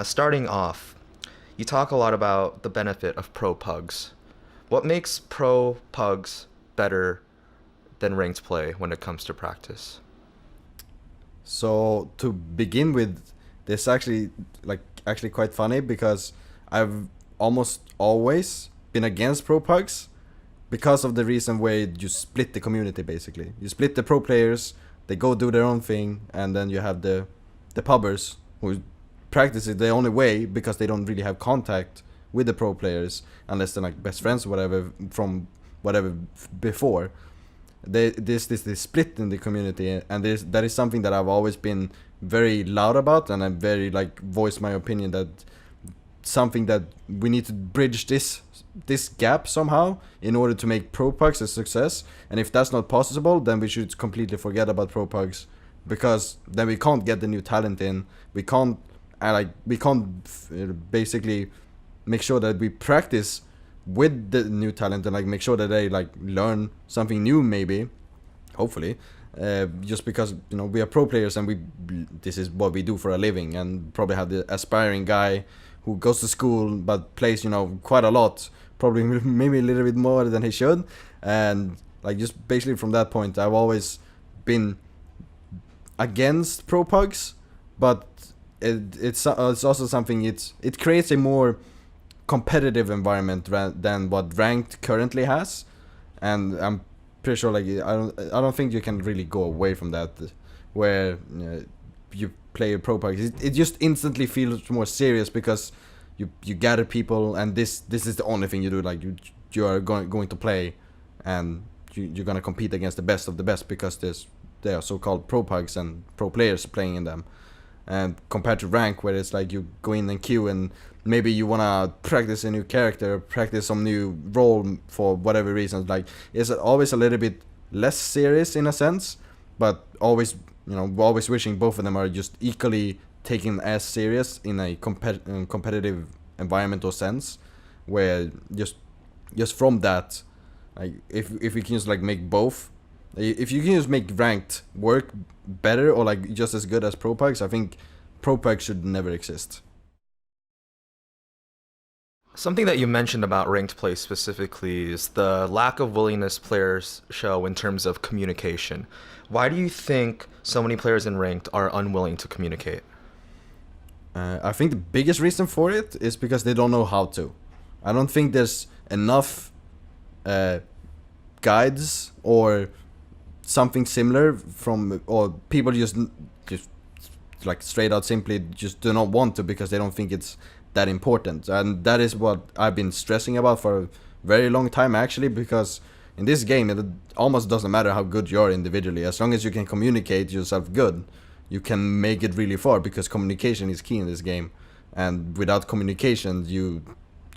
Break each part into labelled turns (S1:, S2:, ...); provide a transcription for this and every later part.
S1: Starting off, you talk a lot about the benefit of pro PUGs. What makes pro PUGs better than ranked play when it comes to practice?
S2: So to begin with, this actually quite funny because I've almost always been against pro pugs because of the reason where you split the community basically. You split the pro players, they go do their own thing, and then you have the pubbers who practice it the only way because they don't really have contact with the pro players unless they're like best friends or whatever from whatever before. This split in the community, and that is something that I've always been very loud about, and I'm very like voiced my opinion that something that we need to bridge this gap somehow in order to make pro pugs a success. And if that's not possible, then we should completely forget about pro pugs, because then we can't get the new talent in. We can't basically make sure that we practice with the new talent and like make sure that they like learn something new, maybe, hopefully, just because we are pro players and this is what we do for a living, and probably have the aspiring guy who goes to school but plays quite a lot, probably maybe a little bit more than he should. And like just basically from that point I've always been against pro pugs, but it's also something, it creates a more competitive environment than what ranked currently has. And I'm pretty sure like I don't think you can really go away from that, where you play a pro pack. It just instantly feels more serious because you gather people, and this is the only thing you do. Like you are going to play, and you're gonna compete against the best of the best, because there are so-called pro pugs and pro players playing in them. And compared to rank, where it's like you go in and queue, and maybe you wanna practice a new character, practice some new role for whatever reasons. Like it's always a little bit less serious in a sense, but always always wishing both of them are just equally taken as serious in a competitive environment or sense, where just from that, like if we can just like make both, if you can just make ranked work better or like just as good as pro packs, I think pro packs should never exist.
S1: Something that you mentioned about ranked play specifically is the lack of willingness players show in terms of communication. Why do you think so many players in ranked are unwilling to communicate?
S2: I think the biggest reason for it is because they don't know how to. I don't think there's enough guides or something similar or people just like straight out simply just do not want to, because they don't think it's that important. And that is what I've been stressing about for a very long time actually, because in this game it almost doesn't matter how good you are individually. As long as you can communicate yourself good, you can make it really far, because communication is key in this game. And without communication you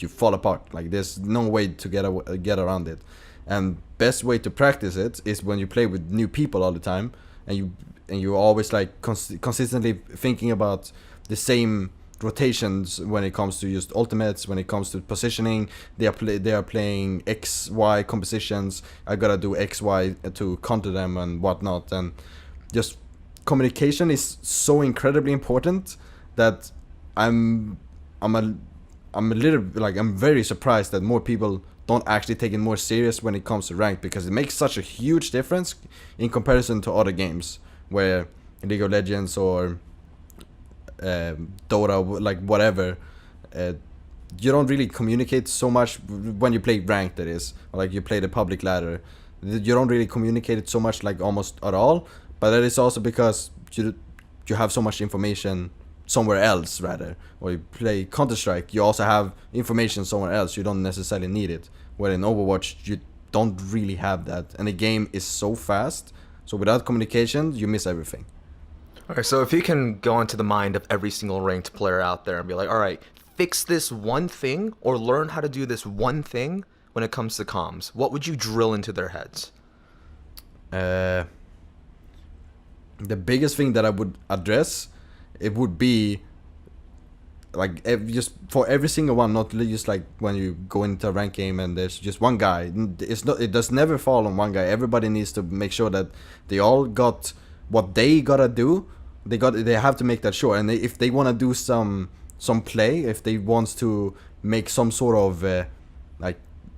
S2: fall apart. Like there's no way to get around it. And best way to practice it is when you play with new people all the time, and you're always like consistently thinking about the same rotations when it comes to just ultimates, when it comes to positioning. They are playing XY compositions. I gotta do XY to counter them and whatnot. And just communication is so incredibly important that I'm very surprised that more people don't actually take it more serious when it comes to ranked, because it makes such a huge difference in comparison to other games where League of Legends or Dota, like whatever, you don't really communicate so much when you play ranked, that is, or like you play the public ladder. You don't really communicate it so much, like almost at all. But that is also because you have so much information somewhere else, rather. Or you play Counter-Strike, you also have information somewhere else, you don't necessarily need it. Where in Overwatch you don't really have that, and the game is so fast, so without communication you miss everything.
S1: Alright, so if you can go into the mind of every single ranked player out there and be like, alright, fix this one thing or learn how to do this one thing when it comes to comms, what would you drill into their heads?
S2: The biggest thing that I would address, it would be like just for every single one, not just like when you go into a ranked game and there's just one guy. It does never fall on one guy. Everybody needs to make sure that they all got what they gotta do. They have to make that sure. And if they want to do some some play, if they wants to make some sort of like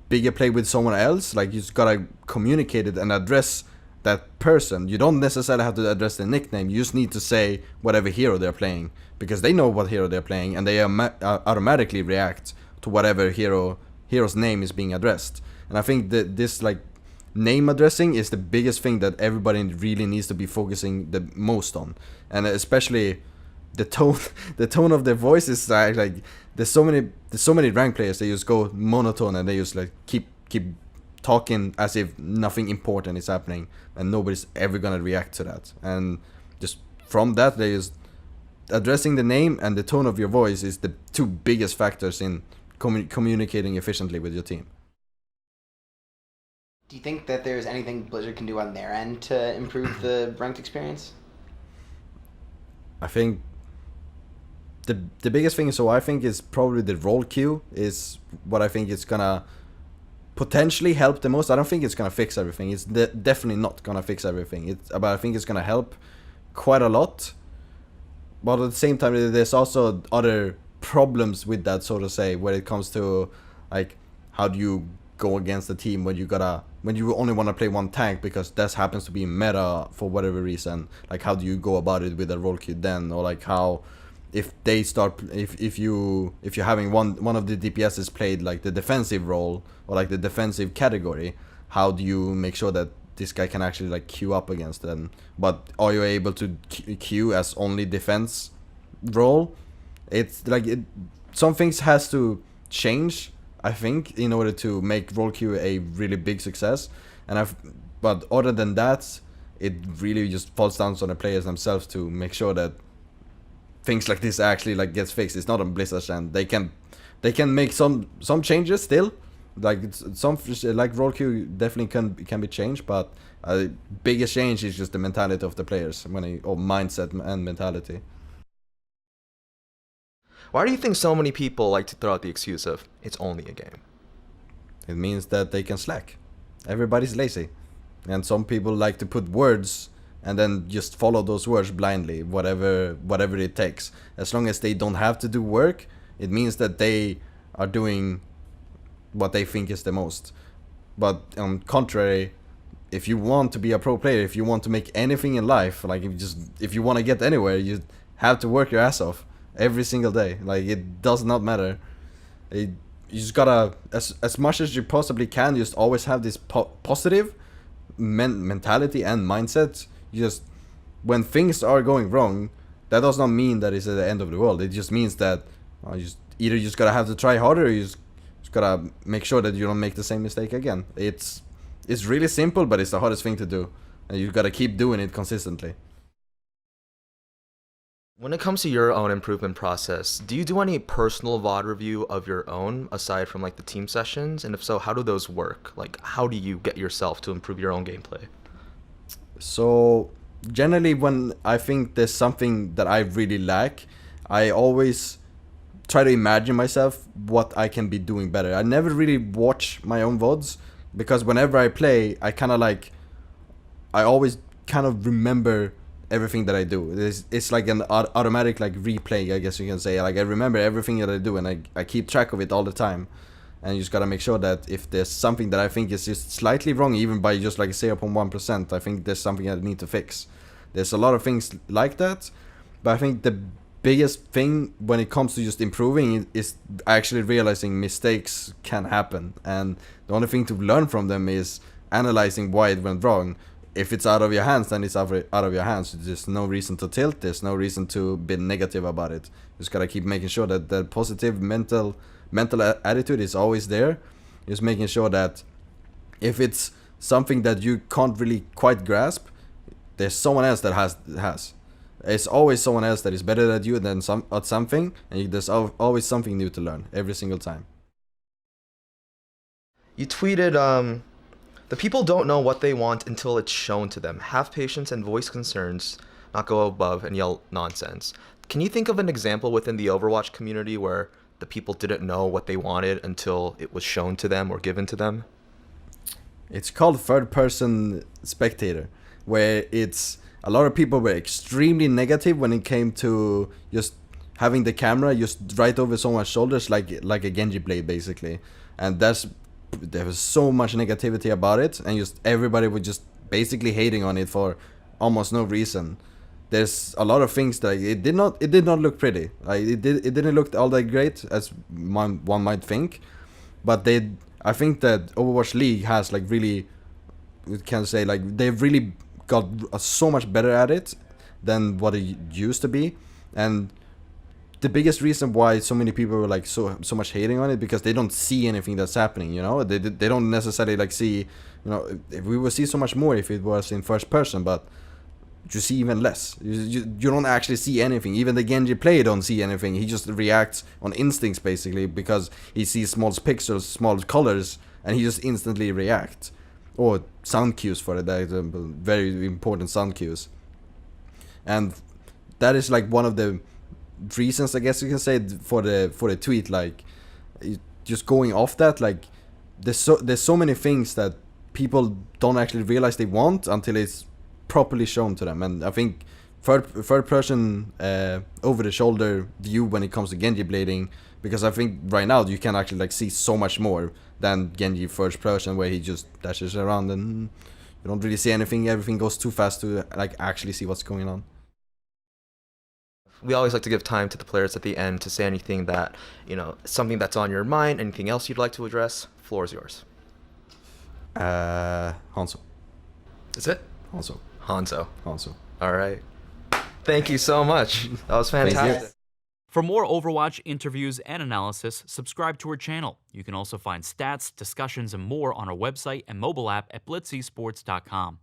S2: bigger play with someone else, like you just gotta communicate it and address that person. You don't necessarily have to address the nickname. You just need to say whatever hero they're playing, because they know what hero they're playing and they automatically react to whatever hero's name is being addressed. And I think that this like name addressing is the biggest thing that everybody really needs to be focusing the most on, and especially the tone of their voice is like there's so many rank players, they just go monotone and they just like keep talking as if nothing important is happening and nobody's ever gonna react to that. And just from that, they just addressing the name and the tone of your voice is the two biggest factors in communicating efficiently with your team.
S3: Do you think that there's anything Blizzard can do on their end to improve the ranked experience?
S2: I think the biggest thing, so I think, is probably the role queue is what I think is gonna potentially help the most. I don't think it's gonna fix everything. It's definitely not gonna fix everything. But I think it's gonna help quite a lot. But at the same time, there's also other problems with that, so to say, when it comes to like how do you go against the team when you only want to play one tank because that happens to be meta for whatever reason. Like how do you go about it with a role queue then, or like how if you're having one of the DPSs played like the defensive role or like the defensive category, how do you make sure that this guy can actually like queue up against them? But are you able to queue as only defense role? It's like some things has to change, I think, in order to make role queue a really big success. But other than that, it really just falls down on the players themselves to make sure that things like this actually like gets fixed. It's not on Blizzard's end. They can make some changes still. Like some like role queue definitely can be changed, but biggest change is just the mentality of the players or mindset and mentality.
S1: Why do you think so many people like to throw out the excuse of it's only a game?
S2: It means that they can slack. Everybody's lazy, and some people like to put words and then just follow those words blindly, whatever it takes. As long as they don't have to do work, it means that they are doing what they think is the most. But on contrary, if you want to be a pro player, if you want to make anything in life, like if you want to get anywhere, you have to work your ass off every single day. Like it does not matter. You just gotta, as much as you possibly can, just always have this positive mentality and mindset. Just when things are going wrong, that does not mean that it's at the end of the world. It just means that you just gotta have to try harder, or you just gotta make sure that you don't make the same mistake again. It's really simple, but it's the hardest thing to do, and you gotta keep doing it consistently.
S1: When it comes to your own improvement process, do you do any personal VOD review of your own aside from like the team sessions? And if so, how do those work? Like how do you get yourself to improve your own gameplay?
S2: So generally, when I think there's something that I really lack, I always try to imagine myself what I can be doing better. I never really watch my own VODs, because whenever I play, I always kind of remember everything that I do. It's like an automatic like replay, I guess you can say. Like I remember everything that I do, and I keep track of it all the time. And you just gotta make sure that if there's something that I think is just slightly wrong, even by just like 0.1%, I think there's something I need to fix. There's a lot of things like that, but I think the biggest thing when it comes to just improving is actually realizing mistakes can happen, and the only thing to learn from them is analyzing why it went wrong. If it's out of your hands, then it's out of your hands. There's no reason to tilt. There's no reason to be negative about it. Just gotta keep making sure that the positive mental attitude is always there. Just making sure that if it's something that you can't really quite grasp, there's someone else that has. It's always someone else that is better at you than at something, and there's always something new to learn every single time.
S1: You tweeted, the people don't know what they want until it's shown to them. Have patience and voice concerns, not go above and yell nonsense. Can you think of an example within the Overwatch community where the people didn't know what they wanted until it was shown to them or given to them?
S2: It's called third-person spectator, where it's a lot of people were extremely negative when it came to just having the camera just right over someone's shoulders like a Genji blade basically, and there was so much negativity about it, and just everybody was just basically hating on it for almost no reason. There's a lot of things that it did not look pretty. Like it didn't look all that great as one might think, but I think that Overwatch League has like really, we can say like they've really got so much better at it than what it used to be, and the biggest reason why so many people were like so much hating on it because they don't see anything that's happening. You know, they don't necessarily like see. You know, if we would see so much more if it was in first person, but you see even less. You don't actually see anything. Even the Genji player don't see anything. He just reacts on instincts basically because he sees small pixels, small colors, and he just instantly reacts. Or sound cues for example, very important sound cues. And that is like one of the reasons, I guess you can say, for the tweet. Like, just going off that, like, there's so many things that people don't actually realize they want until it's properly shown to them. And I think third person over the shoulder view when it comes to Genji blading, because I think right now you can actually like see so much more than Genji first person where he just dashes around and you don't really see anything. Everything goes too fast to like actually see what's going on.
S1: We always like to give time to the players at the end to say anything that, you know, something that's on your mind, anything else you'd like to address. Floor is yours.
S2: Hanzo.
S1: Is it?
S2: Hanzo.
S1: Hanzo. All right. Thank you so much. That was fantastic.
S4: For more Overwatch interviews and analysis, subscribe to our channel. You can also find stats, discussions, and more on our website and mobile app at blitzesports.com.